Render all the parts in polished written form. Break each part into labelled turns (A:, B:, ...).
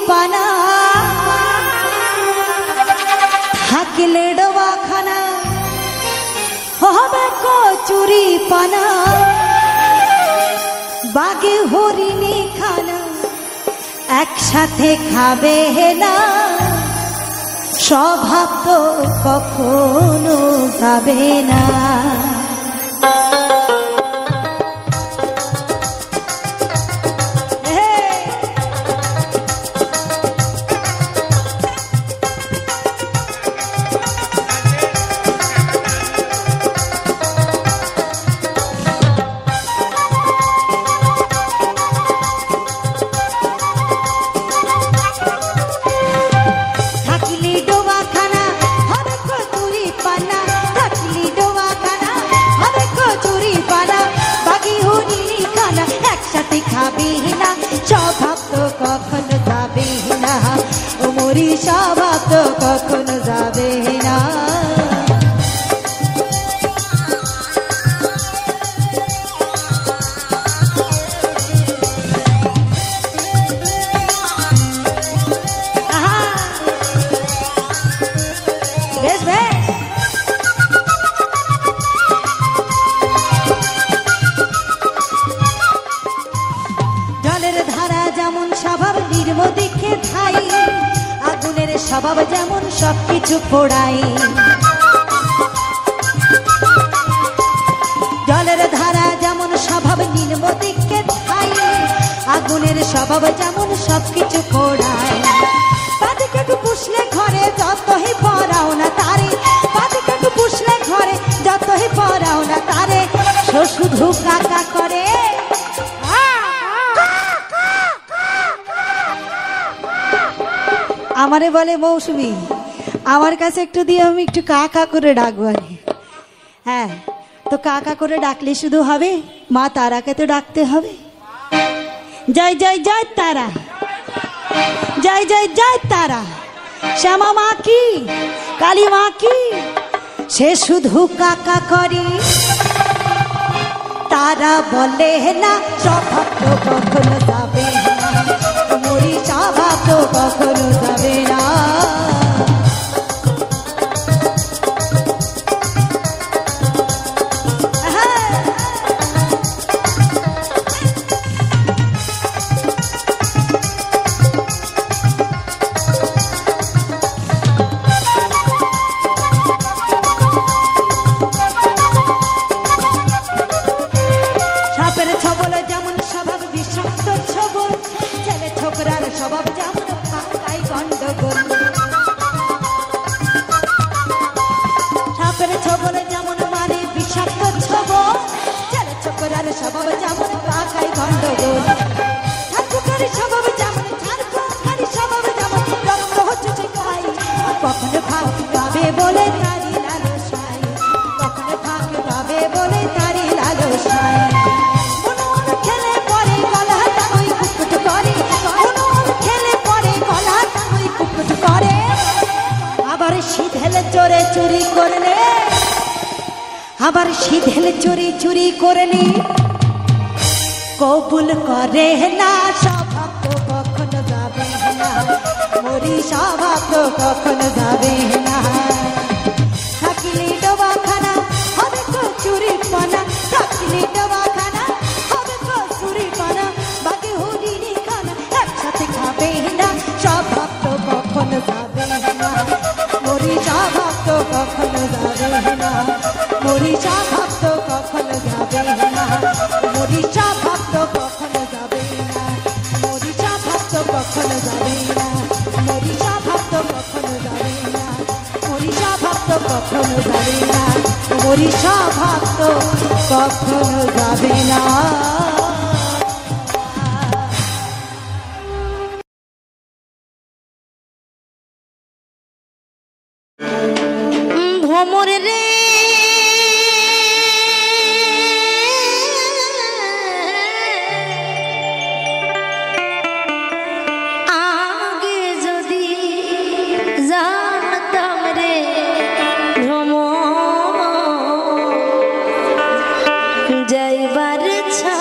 A: पाना थाकले डोबाखाना হবে কচুরি পানা বাগে হরিণী খানা একসাথে খাবে না স্বভাব তো কখনো যাবে না। স্বভাব যেমন সবকিছু পোড়াই। জলের ধারা যেমন স্বভাব নিম্ন দিকে ঠাই, আগুনের স্বভাব যেমন সবকিছু পোড়ায়। পাতিকাকে পুষলে ঘরে যতই পরাও না তারে, পাতিকাকে পুষলে ঘরে যতই পরাও না তারে, শুধু কাকা করে। আমারে বলে মৌসুমী, আমার কাছে একটু দিয়ে আমি একটু কাকা করে ডাকবো। হ্যাঁ, তো কাকা করে ডাকলে শুধু হবে? মা তারাকে তো ডাকতে হবে। জয় জয় জয় তারা, জয় জয় জয় তারা, শ্যামা মা কি, কালী মা কি, সে শুধু কাকা করে। তারা বলে না স্বভাব তো কখনো যাবে না, মরি স্বভাব তো কখনো যাবে না। স্বভাব যেমন পাকাই গন্ডগোল, সাপের ছবলে যেমন মানে বিষাক্ত ছবল, ছেলে ছোকরার স্বভাব যেমন পাকাই গন্ডগোল। ঠাকুরের স্বভাব যেমন ঝাড়খণ্ডের স্বভাব যেমন রক্ত হচ্ছে খাই, কখনো ভাগ পাবে বলে তারি লালসাই, কখনো ভাগ পাবে বলে তারি লালসাই। খেলে পরে গলা টাঙই কুকুট করে, করে আবার সিধেল চোরে চুরি করলে, আবার সিধেল চুরি চুরি করলে কবুল করে না স্বভাব তো কখনো যাবে না, মরি স্বভাব তো কখনো যাবে না। থাকলে ডোবাখানা হবে তো চুরি পানা, থাকলে ডোবাখানা হবে তো চুরি পানা, বাকি হরিণী খানা একসাথে খাবে না, স্বভাব তো কখনো যাবে না, মরি স্বভাব তো কখনো যাবে না, মরি স্বভাব তো কখনো যাবে না, মরি স্বভাব তো কখনো যাবে না, মরি স্বভাব তো কখনো যাবে না, মরি স্বভাব তো কখনো যাবে না, মরি স্বভাব তো কখনো যাবে না, মরি স্বভাব তো কখনো যাবে না। ভ্রমর রে আগে যদি জানতাম রে ভ্রমর যাইবার ছা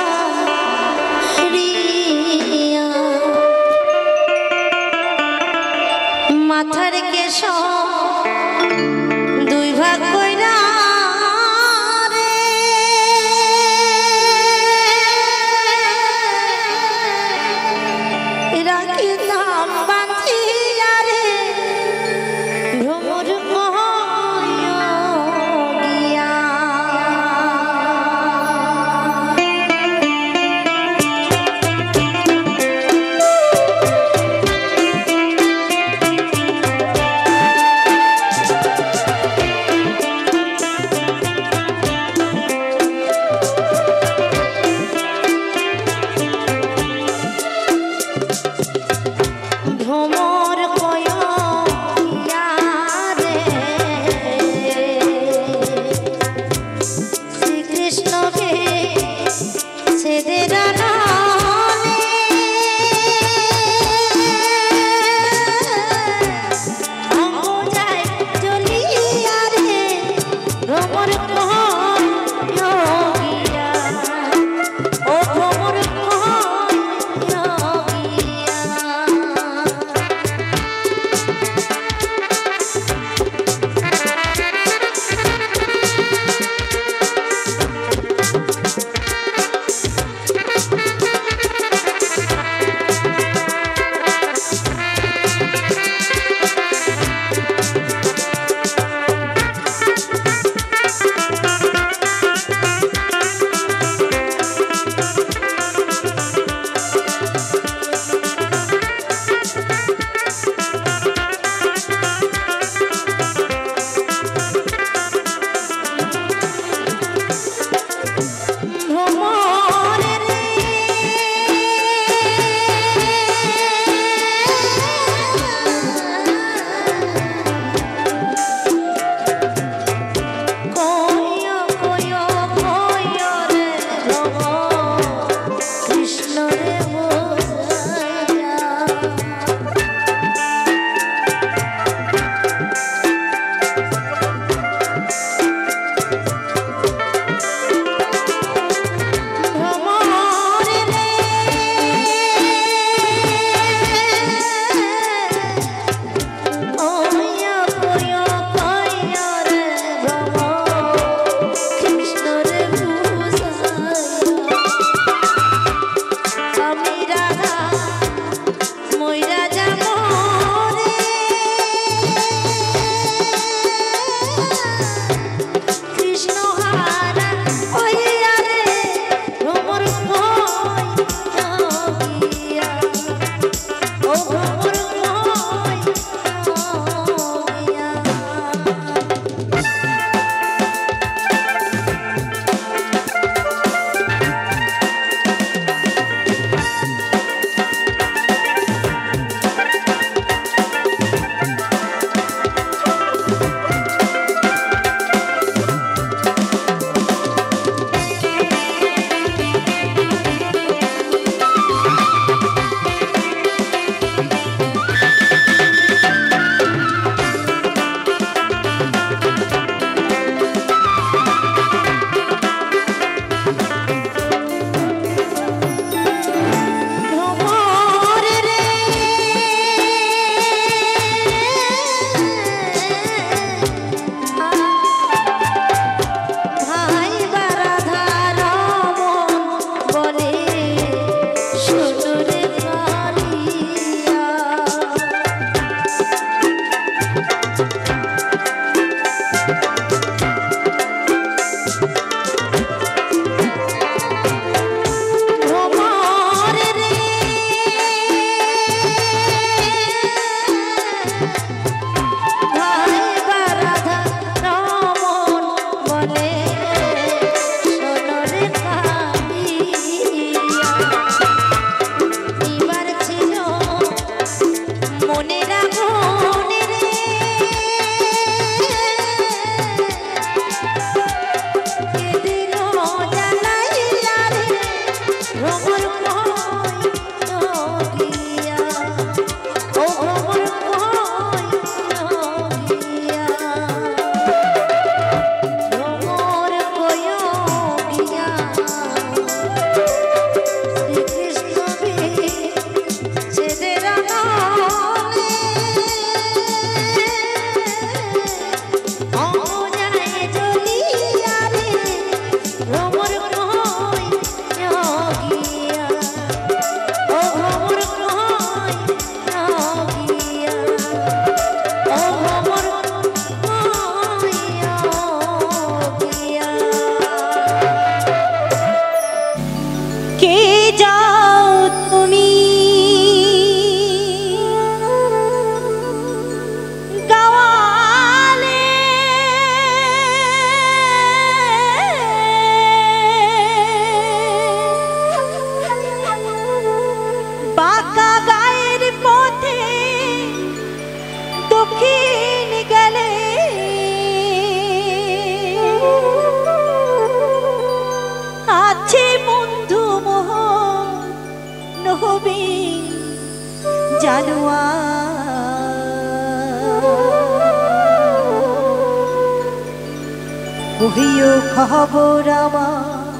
A: কহিও খবর আমার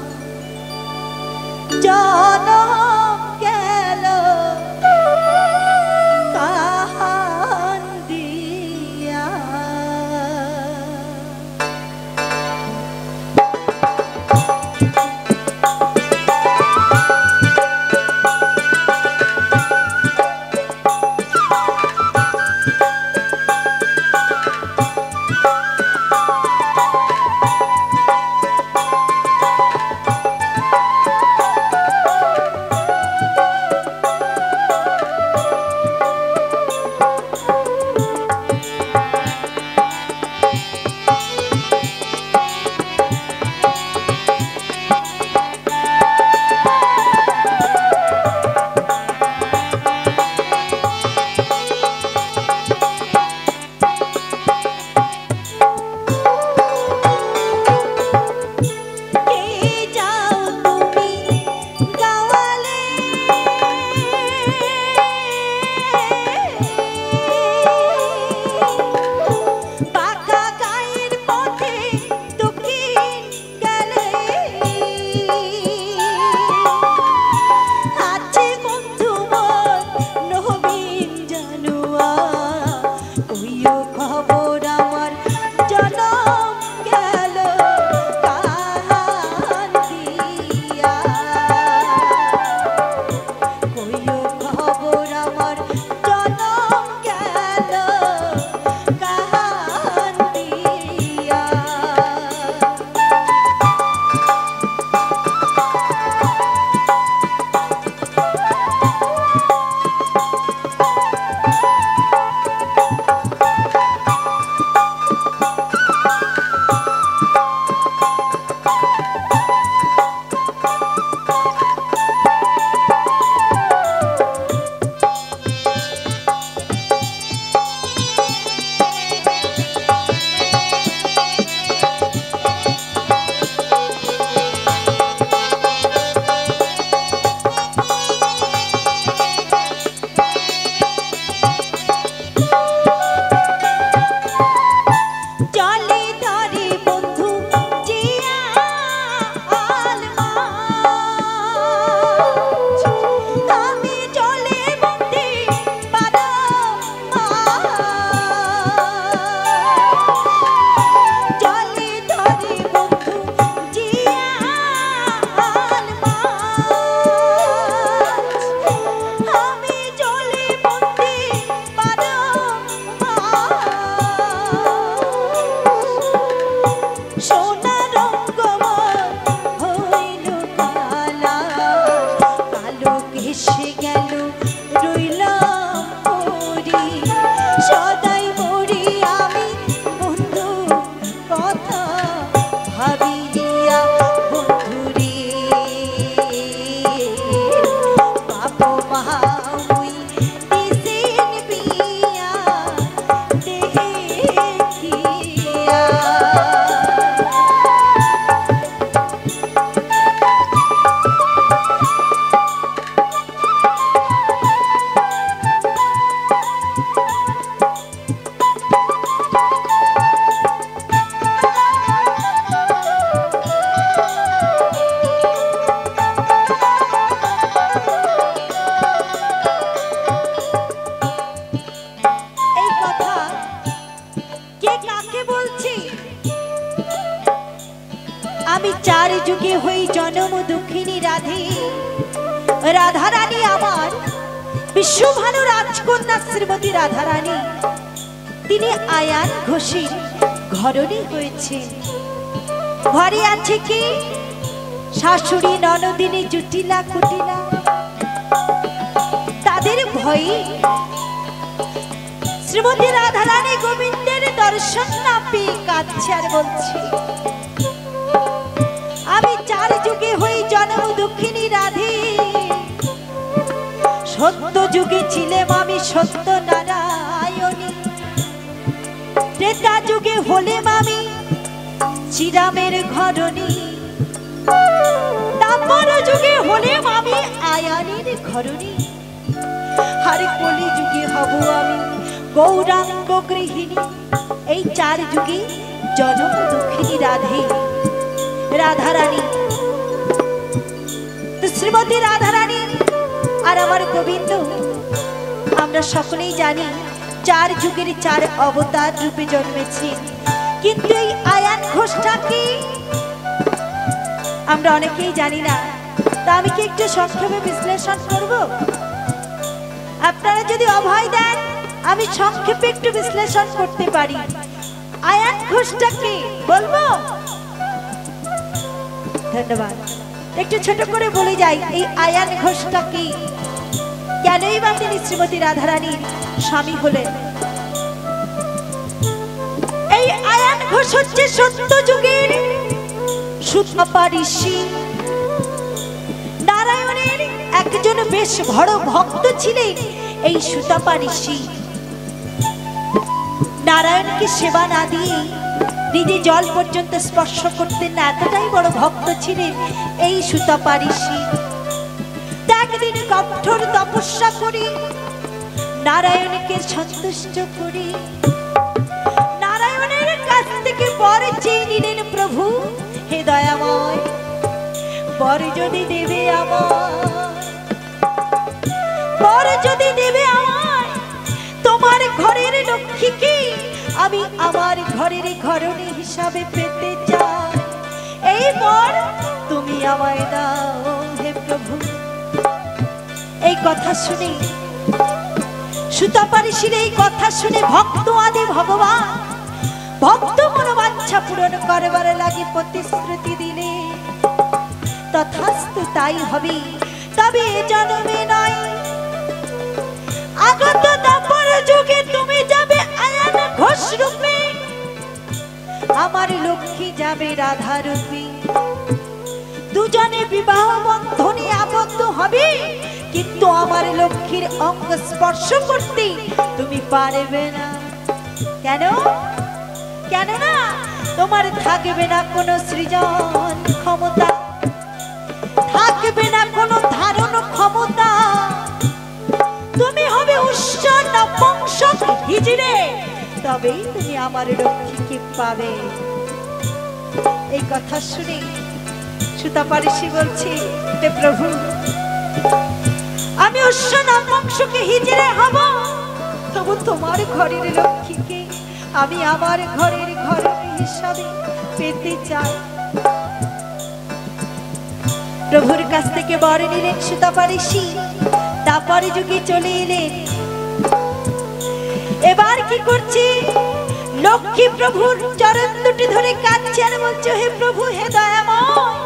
A: জনম গেল কাহান দিয়া। রাধারানী আমার বিশ্বভানু রাজকন্যা শ্রীমতী রাধারানী তিনি আয়ান ঘোষের ঘরণী হয়েছে। ঘরে আছে কি শাশুড়ি ননদিনী জুটিলা কুটিলা, তাদের ভয়ে শ্রীমতী রাধারানী গোবিন্দের দর্শন না পেয়ে কাঁদছে আর বলছে, আমি 4 যুগে হই জন্ম দুঃখিনী রাধে, সত্য যুগে ছিলাম আমি সত্য নারায়ণী, ত্রেতা যুগে হলেম আমি শ্রীরামের ঘরণী, দ্বাপর যুগে হলেম আমি আয়ানের ঘরণী, আর কলি যুগে হব আমি গৌরাঙ্গ গৃহিণী। এই 4 যুগে জন্ম দুঃখিনী রাধে রাধারানী। তো শ্রীমতী রাধারানী আর আমার গোবিন্দ আমরা সকলেই জানি 4 যুগের 4 অবতার রূপে জন্মেছেন। কিন্তু এই আয়ান ঘোষটা কি আমরা অনেকেই জানি না। তা আমি কি একটু সংক্ষেপে বিশ্লেষণ করব? আপনারা যদি অভয় দেন আমি সংক্ষেপে একটু বিশ্লেষণ করতে পারি। আয়ান ঘোষটা কি বলবো? ধন্যবাদ। একটু ছোট করে বলে যাই এই আয়ান ঘোষটা কি, কেনই বা তিনি শ্রীমতী রাধারানীর স্বামী হলেন। এই আয়ান ঘোষ হচ্ছে সত্য যুগের সুতপা ঋষি, নারায়ণের একজন বেশ বড় ভক্ত ছিলেন। এই সুতপা ঋষি নারায়ণকে সেবা না দিয়ে নিজে জল পর্যন্ত স্পর্শ করতেন না, এতটাই বড় ভক্ত ছিলেন এই সুতপা ঋষি। একদিন কঠোর তপস্যা করে নারায়ণকে সন্তুষ্ট করে নারায়ণের কাছ থেকে বর চেয়ে নিলেন, প্রভু হে দয়াময়, বর যদি দেবে আমায়, বর যদি দেবে আমায়, তোমার ঘরের লক্ষ্মীকে আমি আমার ঘরের ঘরণী হিসাবে পেতে চাই, এই বর তুমি আমায় দাও হে প্রভু। এই কথা শুনে সুতপা ঋষির এই কথা শুনে ভক্ত আদি ভগবান ভক্ত মনোবাঞ্ছা পূরণ করবার লাগি প্রতিশ্রুতি দিলে, তথাস্তু তাই হবে, তবে এ জন্মে নয়, আগত দ্বাপর যুগে তুমি যাবে আয়ান ঘোষ রূপে, আমার লক্ষ্মী যাবে রাধা রূপে, দুজনে বিবাহ বন্ধনে আবদ্ধ হবে, কিন্তু আমার লক্ষ্মীর অঙ্গ স্পর্শ করতে তুমি পারবে না। কেন? কেন না? তোমার থাকবে না কোনো সৃজন ক্ষমতা, থাকবে না কোনো ধারণ ক্ষমতা, তুমি হবে উচ্চ নপুংসক হিজড়ে, তবেই তুমি আমার লক্ষ্মীকে পাবে। এই কথা শুনে সুতপা ঋষি বলছি, হে প্রভু, আমি উচ্চ নপুংসকে হিজড়ে হব, তবু তোমার ঘরের লক্ষ্মীকে আমি আমার ঘরের ঘরণী হিসাবে পেতে চাই। প্রভুর কাছ থেকে বর নিলেন সুতপা ঋষি, দ্বাপর যুগে চলে এলেন। এবার কি করছি? লক্ষ্মী প্রভুর চরণ দুটি ধরে কাঁদছে আর বলছে, হে প্রভু, হে দয়াময়,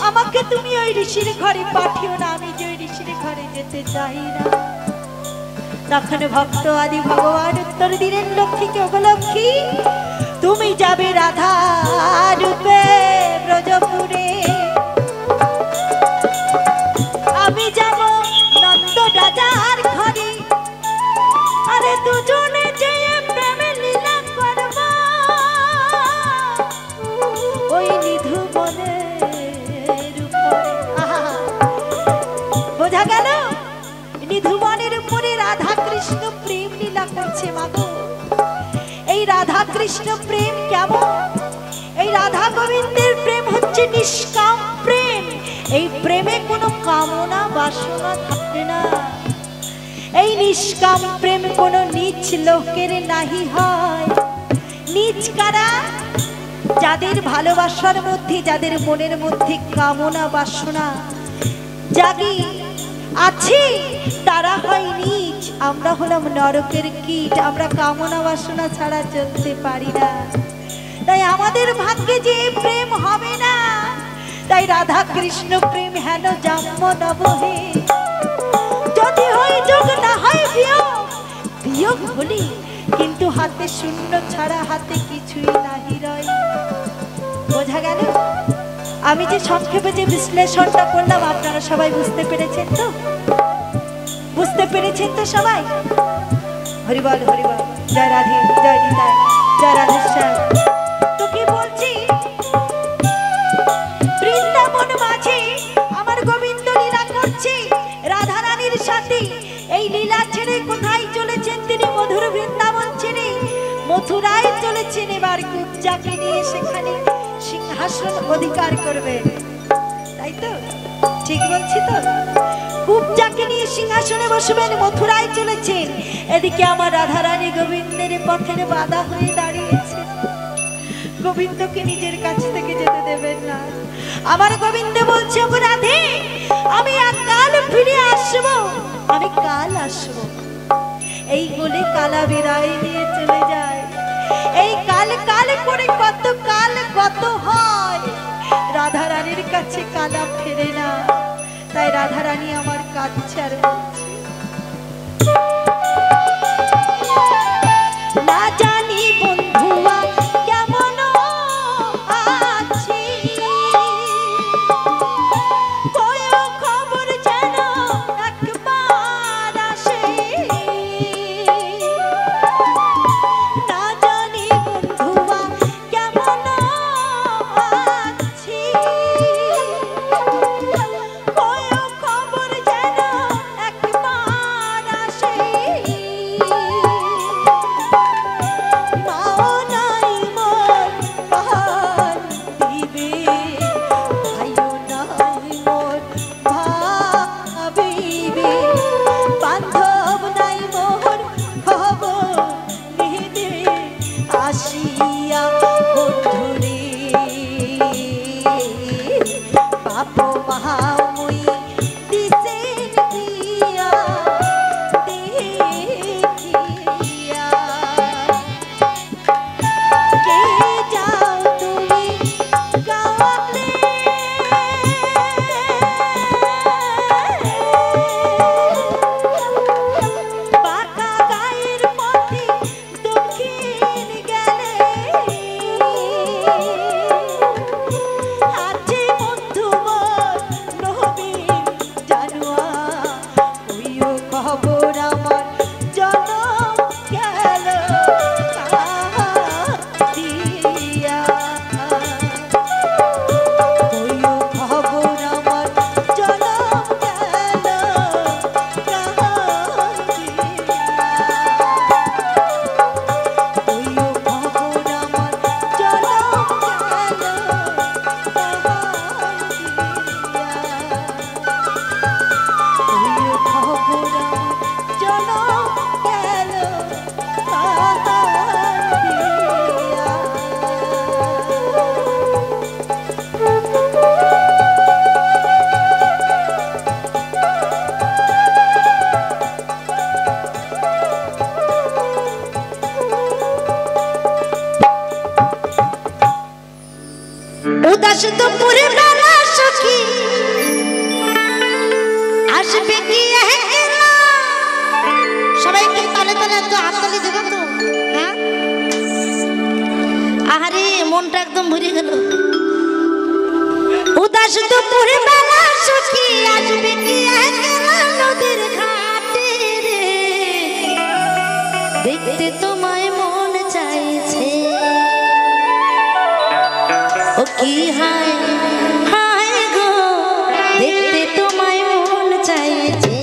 A: আমাকে তুমি ওই ঋষির ঘরে পাঠিও না, আমি যে ওই ঋষির ঘরে যেতে চাই না। তখন ভক্ত আদি ভগবান উত্তর দিলেন লক্ষ্মীকে, ওগো লক্ষ্মী, তুমি যাবে রাধা রূপে ব্রজপুরে, আমি যাব নন্দ রাজার ঘরে, আরে দুজনে যেয়ে প্রেমে লীলা করব ওই নিধু বনের উপরে। বোঝা গেল? নিধু বনের উপরে রাধা কৃষ্ণ প্রেম লীলা করছে। মাগো, এই রাধা কৃষ্ণ প্রেম কেমন? এই রাধা গোবিন্দের প্রেম হচ্ছে নিষ্কাম প্রেম। এই প্রেমে কোনো কামনা বাসনা থাকে না। এই নিষ্কাম প্রেম কোনো নীচ লোকের নাহি হয়। নীচ কারা? যাদের ভালোবাসার মধ্যে, যাদের মনের মধ্যে কামনা বাসনা জাগে, আছি তারা হয় নীচ, আমরা হলাম নরকের কীট, আমরা কামনা বাসনা ছাড়া চলতে পারি না। তাই আমাদের ভাগ্যে যে প্রেম হবে না, তাই রাধা কৃষ্ণ প্রেম হেন জাম্য নবহে। যদি হয় যোগ না হয় বিয়োগ, বিয়োগ হলে কিন্তু হাতে শূন্য ছাড়া হাতে কিছুই নাহি রয়। বোঝা গেল? আমি যে সংক্ষেপে যে বিশ্লেষণটা করলাম আপনারা সবাই বুঝতে পেরেছেন তো? বুঝতে পেরেছেন তো সবাই? হরিবল হরিবল, জয় রাধে, জয় নিতাই, জয় রাধেশ্যাম। তো কি বলছি, বৃন্দাবন মাঝে আমার গোবিন্দ লীলা করছে রাধা রানীর সাথে। এই লীলা ছেড়ে কোথায় চলেছেন তিনি? মধুর বৃন্দাবন ছেড়ে মথুরায় চলেছেন। এবার কুব্জাকে নিয়ে সেখানে সিংহাসন অধিকার করবে, তাই তো? ঠিক বলছি তো? কুব্জাকে নিয়ে সিংহাসনে বসবেন, মথুরায় চলেছেন। এদিকে আমার রাধা রানী গোবিন্দের পথের বাধা হয়ে দাঁড়িয়েছে। গোবিন্দকে নিজের কাছ থেকে যেতে দেবেন না। আমার গোবিন্দ বলছে, ওগো রাধে, আমি কাল ফিরে আসবো, আমি কাল আসবো। এই বলে কালা বিদায় নিয়ে চলে যায়। এই কাল কাল করে কত কাল কত হয়, রাধা রানীর কাছে কালা ফেরে না। তাই রাধা রানী আমার কাছে আর না জানি বন্ধুয়া কেমন আছি, কোয়ো খবর যেন একবার আসে। না জানি বন্ধুয়া কেমন আছি, কোয়ো খবর যেন একবার আসে। মাও নাই মোর প্রাণ দিবে, ভাইও নাই মোর ভাবিবে, বান্ধব নাই মোর খবর নিতে আসিয়া বন্ধুরে। বাপ মহাময়ী দিছেন দিয়া দেখিয়া, কে যাও তুমি গাওয়াতে, বাঁকা গায়ের পথে দক্ষিণ গেলে, আছে বন্ধু মোর নবীন জানুয়া, ওইও খবর আমার জনম গেল দিয়া। ওইও খবর আমার জনম গেল দিয়া। ওইও খবর আমার জনম গেল ওইও খবর আমার জনম গেল উদাস দুপুরে বেলা সখী আসবে কি একলা। সবাইকে তালে তালে একটু হাততালি দেবেন তো? হ্যাঁ, আহারে মনটা একদম ভরে গেল। উদাস দুপুরে বেলা সখী আসবে কি একলা নদীর ঘাটে রে, দেখতে তোমায় মন চাইছে। ও কি হায় হায় গো, দেখতে তোমায় মন চাইছে।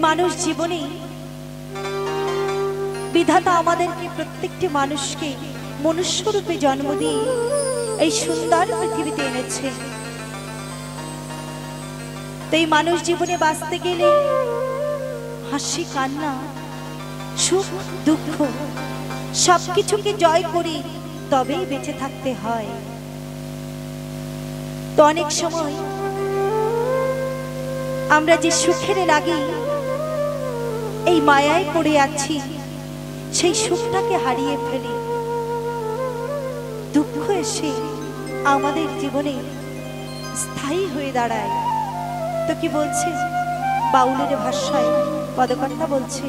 A: মানুষ জীবনে বিধাতা আমাদেরকে প্রত্যেকটি মানুষকে মনুষ্যরূপে জন্ম দিয়ে এই সুন্দর পৃথিবীতে এনেছে। তো এই মানুষ জীবনে বাঁচতে গেলে হাসি কান্না সুখ দুঃখ সবকিছুকে জয় করি তবেই বেঁচে থাকতে হয়। তো অনেক সময় আমরা যে সুখের লাগি এই মায়ায় পড়ে আছি, সেই সুখটাকে হারিয়ে ফেলি। দুঃখ এসে আমাদের জীবনে স্থায়ী হয়ে দাঁড়ায়। তো কি বলছে বাউলের ভাষায় পদকর্তা বলছে,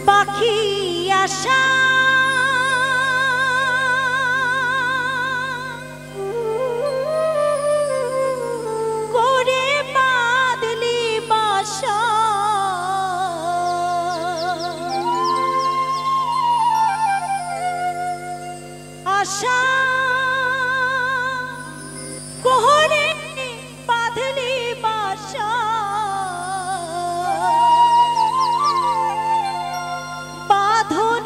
A: পাখি আশা করে বাঁধলি বাসা, আশা কোহরে বাঁধলি বাসা, বাঁধন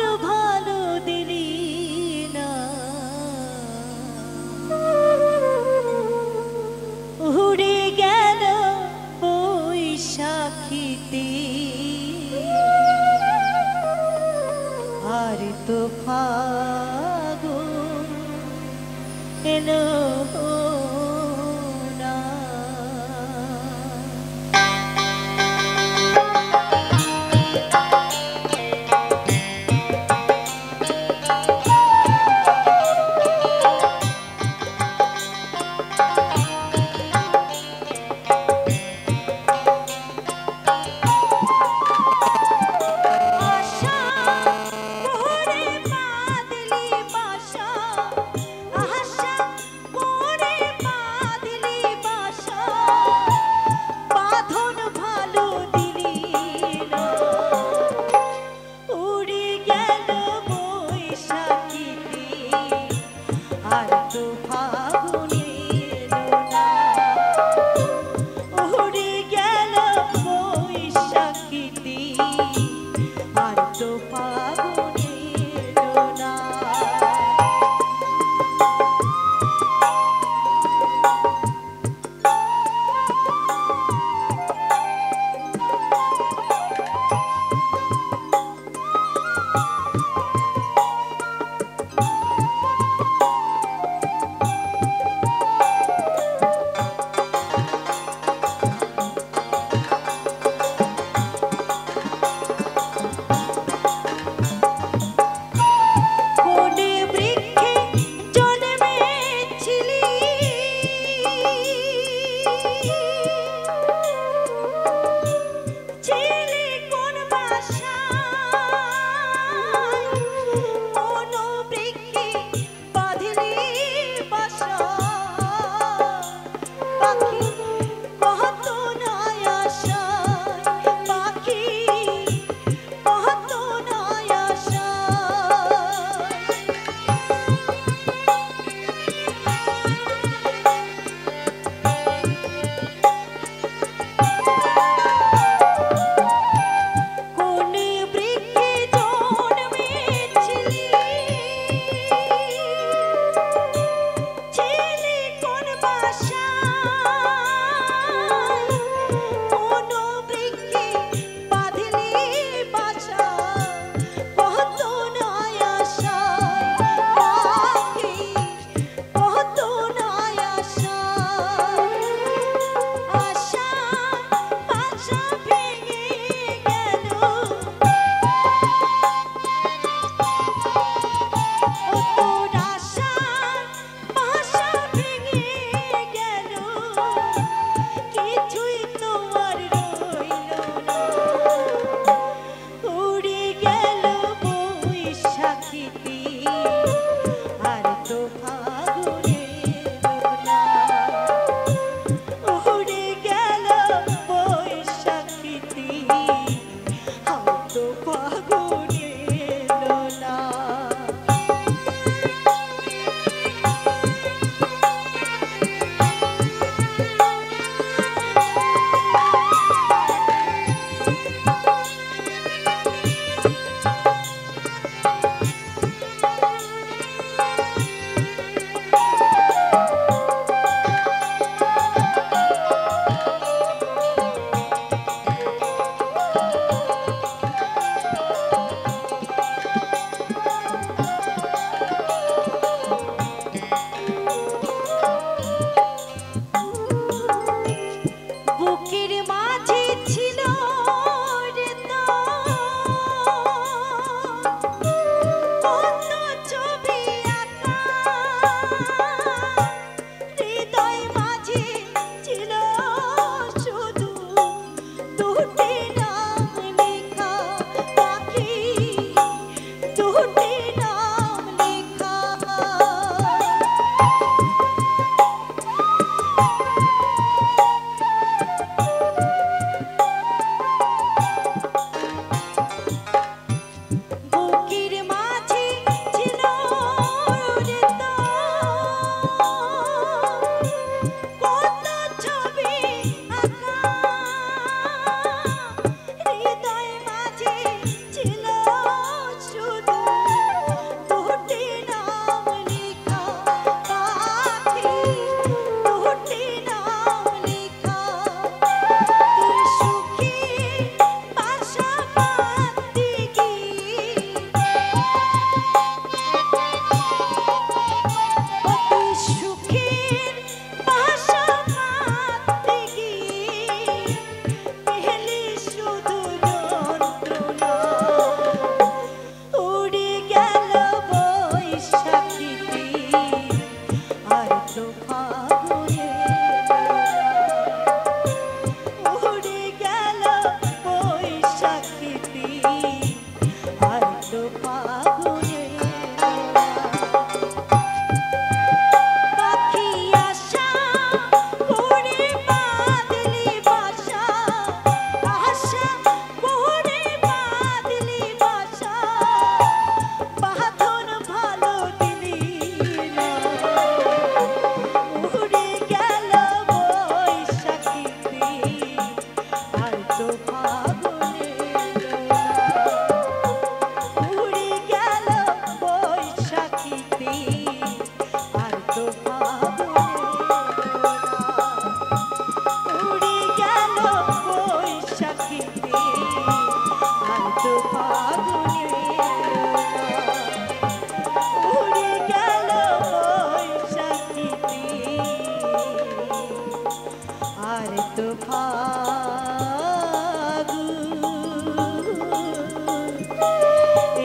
A: আর তো ফাগুন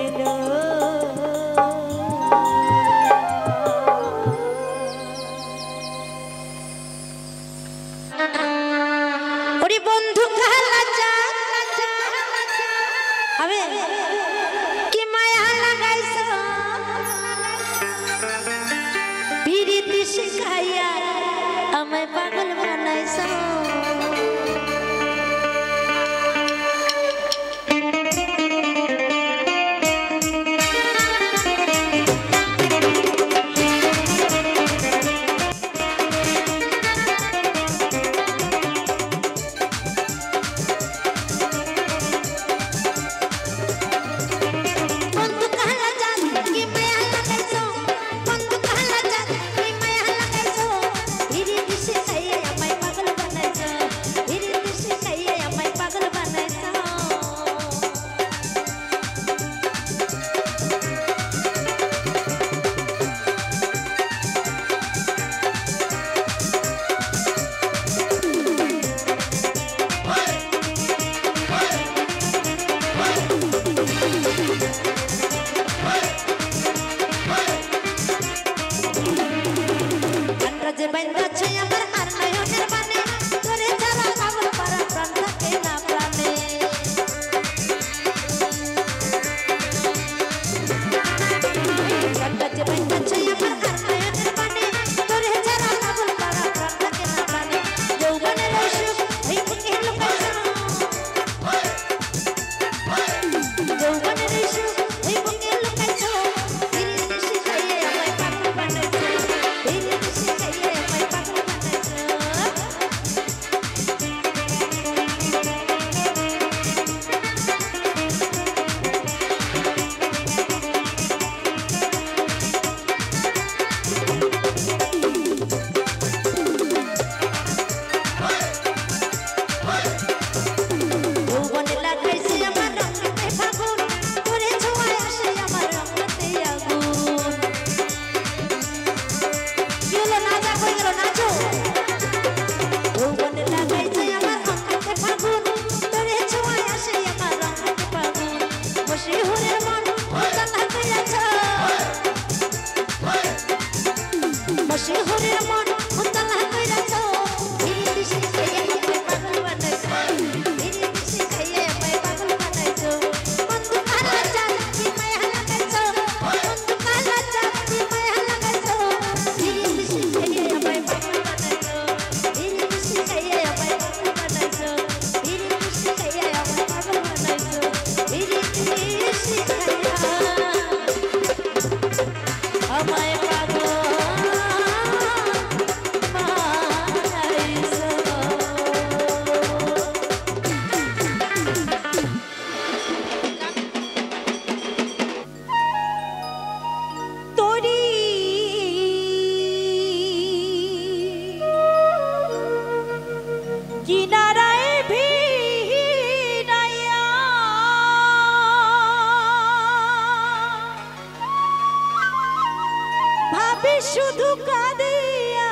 A: এলো। ওরে বন্ধু কালা চাঁদ হবে কি মায়া লাগাইছ পিরিতি শিখাইয়া আমায় পাগল বানাইছ। শুধু কাঁদিয়া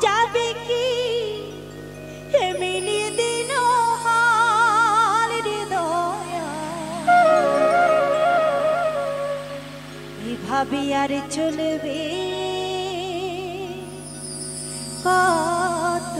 A: যাবে কি এমনি দিন হাল হৃদয় এভাবে আর চলবে কত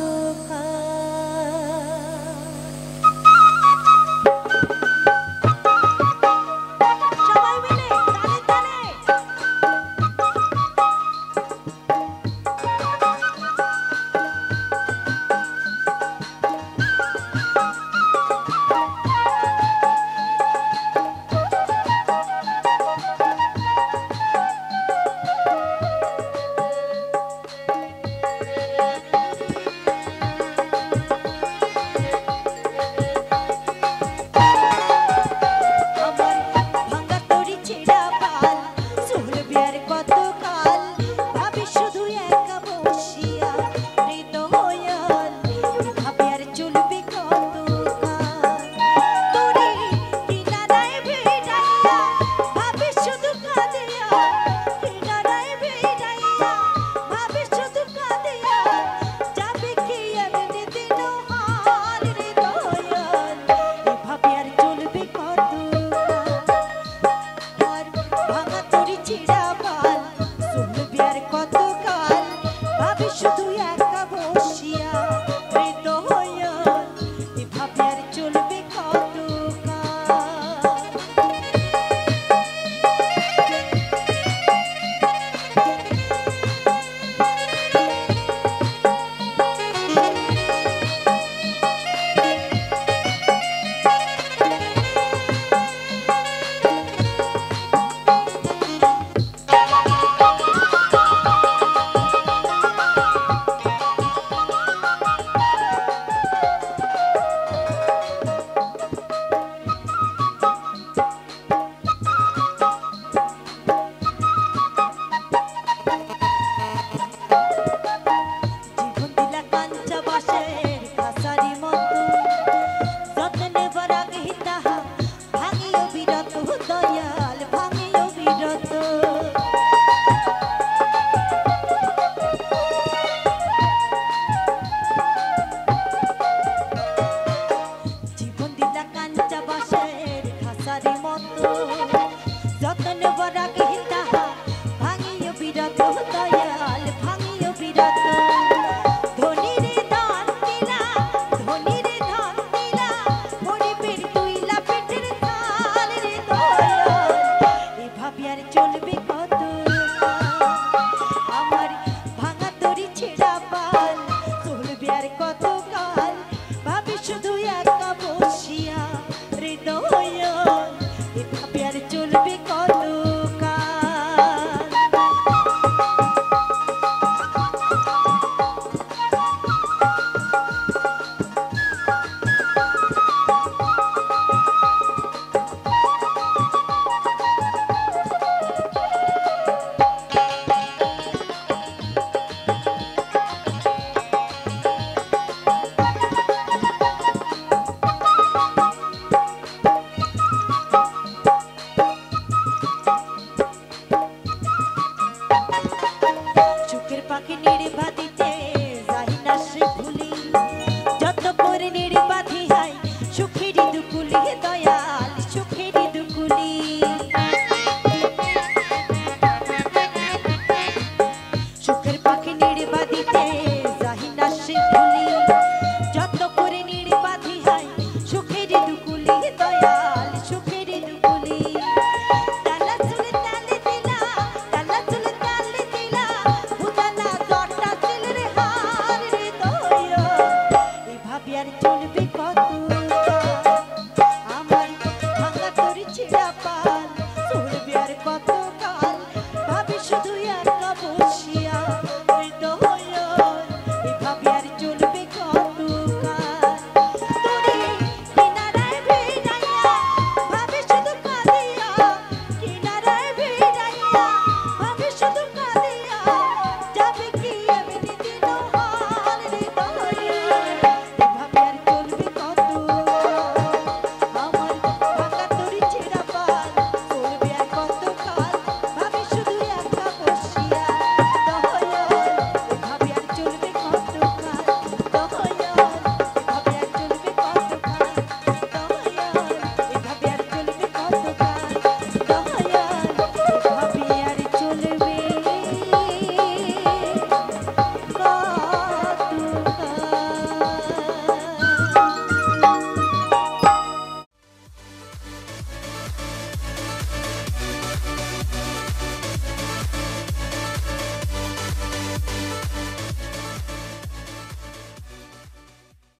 A: নির্বাদে